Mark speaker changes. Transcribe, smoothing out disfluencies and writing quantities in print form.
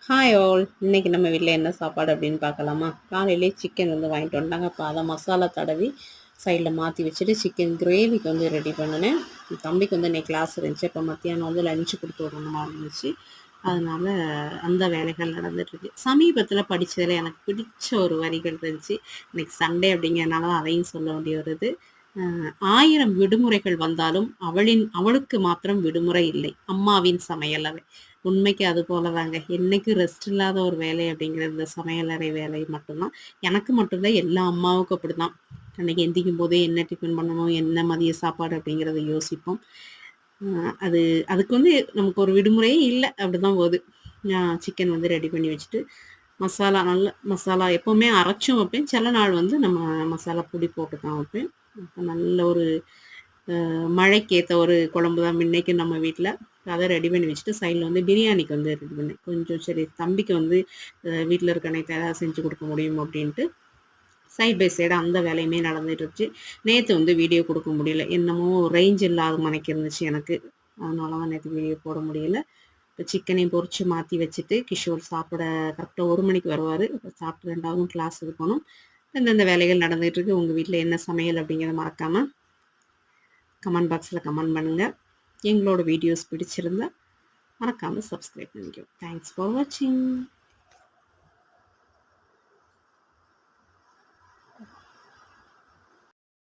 Speaker 1: Hi all. இன்னைக்கு நம்ம வீட்டில் என்ன சாப்பாடு அப்படின்னு பார்க்கலாமா? காலையிலே சிக்கன் வந்து வாங்கிட்டு வந்துட்டாங்க. அப்போ அதை மசாலா தடவி சைடில் மாற்றி வச்சுட்டு சிக்கன் கிரேவிக்கு வந்து ரெடி பண்ணினேன். தம்பிக்கு வந்து இன்னைக்கு கிளாஸ் இருந்துச்சு. இப்போ மத்தியானம் வந்து லஞ்சு கொடுத்து விடணுமா இருந்துச்சு. அதனால அந்த வேலைகள் நடந்துட்டுருக்கு. சமீபத்தில் படித்ததில் எனக்கு பிடிச்ச ஒரு வரிகள் இருந்துச்சு. இன்னைக்கு சண்டே அப்படிங்கிறனால அதையும் சொல்ல வேண்டி வருது. 1000 விடுமுறைகள் வந்தாலும் அவளுக்கு மாத்திரம் விடுமுறை இல்லை, அம்மாவின் சமையலறை. உண்மைக்கு அது போலதாங்க. என்னைக்கும் ரெஸ்ட் இல்லாத ஒரு வேலை அப்படிங்கிறது இந்த சமையலறை வேலை மட்டும்தான். எனக்கு மட்டும் இல்ல, எல்லா அம்மாவுக்கும் அப்படிதான். அன்னைக்கு எந்திரிக்கும் போதே என்ன டிஃபன் பண்ணணும், என்ன மதிய சாப்பாடு அப்படிங்கிறத யோசிப்போம். அது அதுக்கு வந்து நமக்கு ஒரு விடுமுறையே இல்லை, அப்படிதான் போகுது. சிக்கன் வந்து ரெடி பண்ணி வச்சுட்டு மசாலா நல்ல மசாலா எப்போவுமே அரைச்சும் வைப்பேன். சில நாள் வந்து நம்ம மசாலா பொடி போட்டு தான் வைப்பேன். அப்போ நல்ல ஒரு மழைக்கு ஏற்ற ஒரு குழம்பு தான் இன்னைக்கு நம்ம வீட்டில். அதை ரெடி பண்ணி வச்சுட்டு சைடில் வந்து பிரியாணிக்கு வந்து ரெடி பண்ணேன். கொஞ்சம் சரி தம்பிக்கு வந்து வீட்டில் இருக்க அனைத்து ஏதாவது செஞ்சு கொடுக்க முடியும் அப்படின்ட்டு சைட் பை சைடு அந்த வேலையுமே நடந்துட்டு இருந்துச்சு. நேற்று வந்து வீடியோ கொடுக்க முடியல, என்னமோ ரேஞ்ச் இல்லாத மனைக்கு இருந்துச்சு எனக்கு. அதனால தான் நேற்று வீடியோ போட முடியல. இப்போ சிக்கனையும் பொறிச்சு மாற்றி வச்சுட்டு கிஷோர் சாப்பிட கரெக்டாக 1 மணிக்கு வருவார். சாப்பிட்டு 2வது கிளாஸ் இருக்கணும். இந்தந்த வேலைகள் நடந்துகிட்டு இருக்கு. உங்கள் வீட்டில் என்ன சமையல் அப்படிங்கிறத மறக்காமல் கமெண்ட் பாக்ஸில் கமெண்ட் பண்ணுங்கள். எங்களோட வீடியோஸ் பிடிச்சிருந்தா மறக்காமல் சப்ஸ்கிரைப் பண்ணிக்கோ. தேங்க்ஸ் ஃபார் வாட்சிங்.